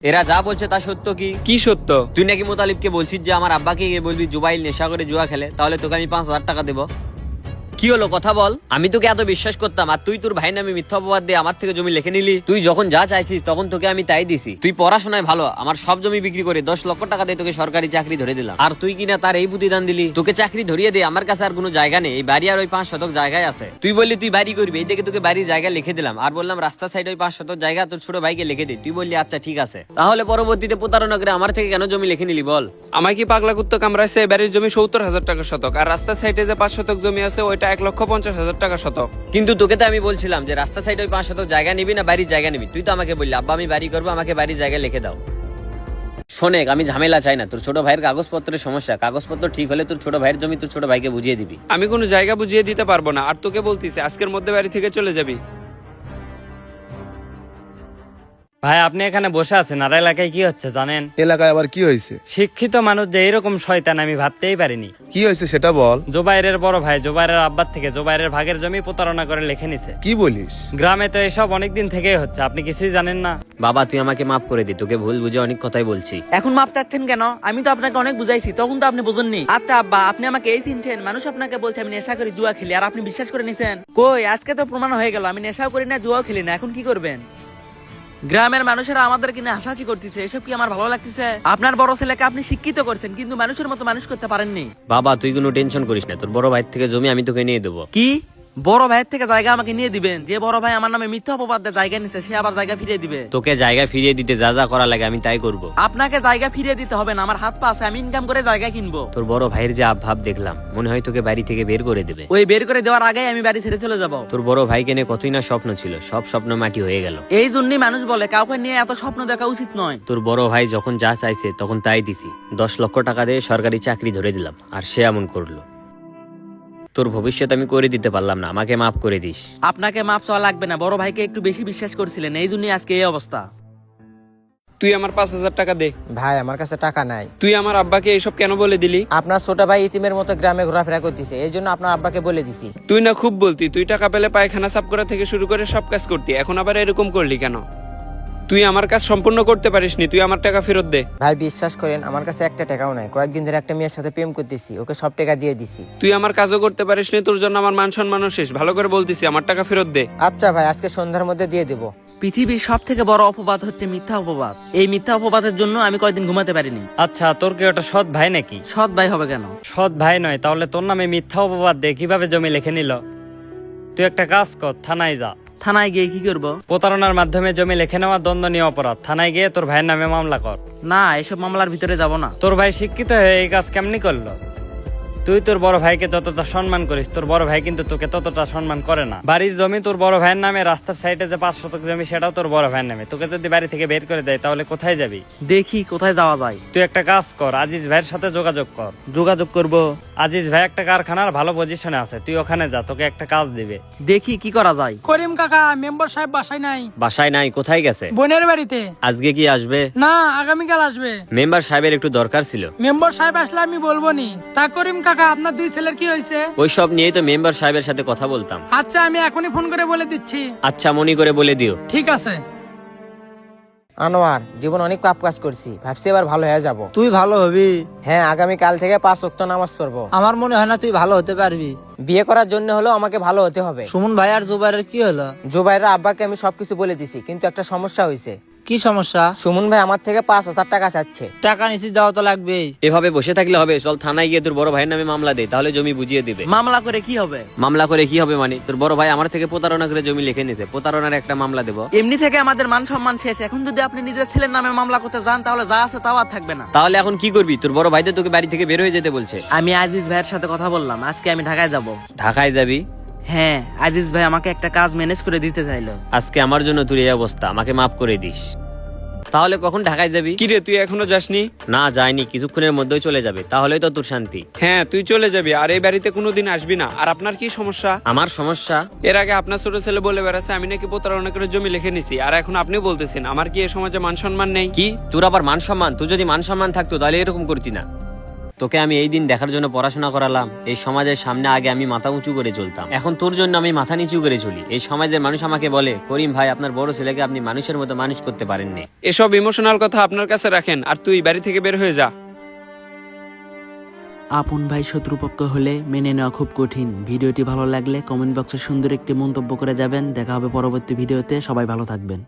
এরা যা বলছে তা সত্য কি? কি সত্য? তুই নাকি মোতালিবকে বলছিস যে আমার আব্বাকে গিয়ে বলবি জুবাইল নেশা করে জুয়া খেলে, তাহলে তোকে আমি 5,000 টাকা দেবো। কি হলো কথা বল? আমি তোকে এত বিশ্বাস করতাম আর তুই তোর ভাই নামে মিথ্যা অপবাদ দিয়ে আমার থেকে জমি লিখে নিলি। তুই যখন যা চাইছিস তখন তোকে আমি তাই দিছি। তুই পড়াশোনায় ভালো, আমার সব জমি বিক্রি করে 10 লক্ষ টাকা দিয়ে তোকে সরকারি চাকরি ধরে দিলাম, আর তুই কিনা তার এই প্রতিদান দিলি। তোকে চাকরি ধরিয়ে দে, আমার কাছে আর কোনো জায়গা নেই, এই বাড়ি আর ওই 5 শতক জায়গায় আছে। তুই বললি তুই বাড়ি করবি, এই দেখে তোকে বাড়ির জায়গা লিখে দিলাম, আর বললাম রাস্তার সাইডে ওই 5 শতক জায়গা তোর ছোট ভাইকে লিখে দে। তুই বললি আচ্ছা ঠিক আছে। তাহলে পরবর্তীতে প্রতারণা করে আমার থেকে কেন জমি লিখে নিলি বল? আমায় কি পাগলা কুত্তো কামড়াইছে? বাড়ির জমি 70,000 টাকা শতক, আর রাস্তার সাইডে যে 5 শতক জমি আছে ওইটা 1,50,000 টাকা শতক। কিন্তু তোকে তো আমি বলছিলাম যে রাস্তা সাইডে ওই 5 শতক জায়গা নিবি না বাড়ির জায়গা নিবি। তুই তো আমাকে বললি আব্বা আমি বাড়ি করবো, আমাকে বাড়ির জায়গা লিখে দাও। শোনেক, আমি ঝামেলা চাই না। তোর ছোট ভাইয়ের কাগজপত্রের সমস্যা, কাগজপত্র ঠিক হলে তোর ছোট ভাইয়ের জমি তোর ছোট ভাইকে বুঝিয়ে দিবি। আমি কোনো জায়গা বুঝিয়ে দিতে পারবো না, আর তোকে বলতিছি আজকের মধ্যে বাড়ি থেকে চলে যাবি। ভাই আপনি এখানে বসে আছেন, আর এলাকায় কি হচ্ছে জানেন? এলাকায় আবার কি হয়েছে? শিক্ষিত মানুষ যে এরকম শয়তান আমি ভাবতেই পারিনি। কি হয়েছে সেটা বল। জোবাইরের বড় ভাই জোবাইরের আব্বার থেকে জোবাইরের ভাগের জমি প্রতারণা করে লিখে নিছে। কি বলিস? গ্রামে তো এসব অনেকদিন থেকেই হচ্ছে, আপনি কিছুই জানেন না? বাবা তুই আমাকে মাফ করে দি, তোকে ভুল বুঝে অনেক কথাই বলছি। এখন মাপ চাচ্ছেন কেন? আমি তো আপনাকে অনেক বুঝাইছি, তখন তো আপনি বোঝেননি। আচ্ছা আব্বা, আপনি আমাকে এই চিনছেন? মানুষ আপনাকে বলছে আমি নেশা করি জুয়া খেলি, আর আপনি বিশ্বাস করে নিছেন? কই, আজকে তো প্রমাণ হয়ে গেল আমি নেশাও করি না জুয়াও খেলি না। এখন কি করবেন? গ্রামের মানুষেরা আমাদের কিনে হাসাহাসি করতেছে, এসব কি আমার ভালো লাগতেছে? আপনার বড় ছেলেকে আপনি শিক্ষিত করছেন, কিন্তু মানুষের মতো মানুষ করতে পারেননি। বাবা তুই কোনো টেনশন করিস না, তোর বড় ভাইয়ের থেকে জমি আমি তোকে নিয়ে দেবো। কি বড় ভাইয়ের থেকে জায়গা আমাকে নিয়ে দিবেন? যে বড় ভাই আমার নামে মিথ্যা অপবাদ দিয়ে জায়গা নিছে, সে আবার জায়গা ফিরিয়ে দিবে? তোকে জায়গা ফিরিয়ে দিতে যা যা করা লাগে আমি তাই করব। আপনাকে জায়গা ফিরিয়ে দিতে হবে না, আমার হাত পা আছে, আমি ইনকাম করে জায়গা কিনবো। তোর বড় ভাইয়ের যে ভাব দেখলাম, মনে হয় তোকে বাড়ি থেকে বের করে দেবে। ওই বের করে দেওয়ার আগে আমি বাড়ি ছেড়ে চলে যাব। তোর বড় ভাইকে নিয়ে কতই না স্বপ্ন ছিল, সব স্বপ্ন মাটি হয়ে গেল। এই জন্যই মানুষ বলে কাউকে নিয়ে এত স্বপ্ন দেখা উচিত নয়। তোর বড় ভাই যখন যা চাইছে তখন তাই দিছি। 10 লক্ষ টাকা দিয়ে সরকারি চাকরি ধরে দিলাম, আর সে এমন করলো। তোর ভবিষ্যৎ আমি করে দিতে পারলাম না, আমাকে মাফ করে দিস। আপনাকে মাপ চাওয়া লাগবে না, বড় ভাইকে একটু বেশি বিশ্বাস করছিলেন, এই জন্যই আজকে এই অবস্থা। তুই আমার 5,000 টাকা দে। ভাই আমার কাছে টাকা নাই। তুই আমার আব্বাকে এইসব কেন বলে দিলি? আপনার ছোট ভাই ইতিমের মতো গ্রামে ঘোরাফেরা করতেছে, এই জন্য আপনার আব্বাকে বলে দিছি। তুই না খুব বলতি তুই টাকা পেলে পায়খানা সাফ করা থেকে শুরু করে সব কাজ করতি, এখন আবার এরকম করলি কেন? তুই আমার কাজ সম্পূর্ণ করতে পারিসনি, তুই আমার টাকা ফেরত দে। ভাই বিশ্বাস করেন আমার কাছে একটা টাকাও নাই, কয়েকদিন ধরে একটা মেয়ের সাথে প্রেম করতেছি, ওকে সব টাকা দিয়ে দিছি। তুই আমার কাজও করতে পারিসনি, তোর জন্য আমার মান সম্মানও শেষ। ভালো করে বলতিছি আমার টাকা ফেরত দে। আচ্ছা ভাই, আজকে সন্ধ্যার মধ্যে দিয়ে দেবো। পৃথিবীর সব থেকে বড় অপবাদ হচ্ছে মিথ্যা অপবাদ। এই মিথ্যা অপবাদের জন্য আমি কয়েকদিন ঘুমাতে পারিনি। আচ্ছা তোর কি ওটা সৎ ভাই নাকি? সৎ ভাই হবে কেন? সৎ ভাই নয়, তাহলে তোর নামে মিথ্যা অপবাদ দিয়ে কিভাবে জমি লিখে নিল? তুই একটা কাজ কর, থানায় যা। থানায় গিয়ে কি করব? প্রতারণার মাধ্যমে জমি লিখে নেওয়া দণ্ডনীয় অপরাধ। থানায় গিয়ে তোর ভাইয়ের নামে মামলা কর। না, এসব মামলার ভিতরে যাব না। তোর ভাই শিক্ষিত হয়ে এই কাজ কেমনি করলো? তুই তোর বড় ভাইকে যতটা সম্মান করিস, তোর বড় ভাই কিন্তু তোকে ততটা সম্মান করে না। বাড়ির জমি তোর বড় ভাইয়ের নামে, রাস্তার সাইডে যে 5 শতক জমি সেটাও তোর বড় ভাইয়ের নামে। তোকে যদি বাড়ি থেকে বের করে দেয় তাহলে কোথায় যাবি? দেখি কোথায় যাওয়া যায়। তুই একটা কাজ কর, আজিজ ভাইয়ের সাথে যোগাযোগ কর। যোগাযোগ করব? আজিজ ভাই একটা কারখানার ভালো পজিশনে আছে, তুই ওখানে যা, তোকে একটা কাজ দিবে। দেখি কি করা যায়। করিম কাকা, মেম্বার সাহেব বাসায় নাই। বাসায় নাই? কোথায় গেছে? বোনের বাড়িতে। আজকে কি আসবে? না, আগামীকাল আসবে। মেম্বার সাহেবের একটু দরকার ছিল। মেম্বার সাহেব আসলে আমি বলবো নি। তা করিম কাকা, আপনার 2 ছেলের কি হয়েছে? ওই সব নিয়েই তো মেম্বার সাহেবের সাথে কথা বলতাম। আচ্ছা, আমি এখনই ফোন করে বলে দিচ্ছি। আচ্ছা মনি করে বলে দিও। ঠিক আছে। আনোয়ার, জীবন অনেক পাপ কাজ করছি, ভাবছি এবার ভালো হয়ে যাব। তুই ভালো হবি? হ্যাঁ, আগামীকাল থেকে 5 ওয়াক্ত নামাজ পড়বো। আমার মনে হয় না তুই ভালো হতে পারবি। বিয়ে করার জন্য হলেও আমাকে ভালো হতে হবে। সুমন ভাই আর জুবাইরের কি হলো? জুবাইরের আব্বাকে আমি সবকিছু বলে দিছি, কিন্তু একটা সমস্যা হয়েছে। কি সমস্যা? সুমন ভাই আমার থেকে 5,000 টাকা চাচ্ছে। টাকা নিচে দেওয়া তো লাগবেই। এভাবে বসে থাকলে হবে? চল থানায় গিয়ে তোর বড় ভাইয়ের নামে মামলা দে, তাহলে জমি বুঝিয়ে দিবে। মামলা করে কি হবে? মামলা করে কি হবে মানে? তোর বড় ভাই আমার থেকে প্রতারণা করে জমি লিখে নিয়েছে, প্রতারণার একটা মামলা দেবো। এমনি থেকে আমাদের মান সম্মান শেষ, এখন যদি আপনি নিজের ছেলের নামে মামলা করতে যান তাহলে যা আছে তাও আর থাকবে না। তাহলে এখন কি করবি? তোর বড় ভাই তো তোকে বাড়ি থেকে বের হয়ে যেতে বলছে। আমি আজিজ ভাইয়ের সাথে কথা বললাম, আজকে আমি ঢাকায় যাব। ঢাকায় যাবি? হ্যাঁ, আজিজ ভাই আমাকে একটা কাজ ম্যানেজ করে দিতে চাইলো। আজকে আমার জন্য তোর এই অবস্থা, আমাকে মাফ করে দিস। তাহলে কখন ঢাকায় যাবি? কি রে, তুই এখনো যাসনি? না যাইনি, কিছুক্ষণের মধ্যেই চলে যাবে, তাহলেই তো তোর শান্তি। হ্যাঁ তুই চলে যাবি, আর এই বাড়িতে কোনোদিন আসবি না। আর আপনার কি সমস্যা? আমার সমস্যা? এর আগে আপনার ছোট ছেলে বলে বেড়াচ্ছে আমি নাকি প্রতারণা করে জমি লিখে নিছি, আর এখন আপনি বলতেছেন আমার কি এই সমাজে মান সম্মান নেই? কি তোর আবার মান সম্মান? তুই যদি মান সম্মান থাকতো তাহলে এরকম করতি না। তোকে আমি এই দিন দেখার জন্য পড়াশোনা করালাম, এই সমাজের সামনে আগে আমি মাথা উঁচু করে চলতাম, এখন তোর জন্য আমি মাথা নিচু করে চলি। এই সমাজের মানুষ আমাকে বলে, করিম ভাই আপনার বড় ছেলেকে আপনি মানুষের মতো মানুষ করতে পারেননি। এসব ইমোশনাল কথা আপনার কাছে রাখেন, আর তুই বাড়ি থেকে বের হয়ে যা। আপন ভাই শত্রুপক্ষ হলে মেনে নেওয়া খুব কঠিন। ভিডিওটি ভালো লাগলে কমেন্ট বক্সে সুন্দর একটি মন্তব্য করে যাবেন। দেখা হবে পরবর্তী ভিডিওতে, সবাই ভালো থাকবেন।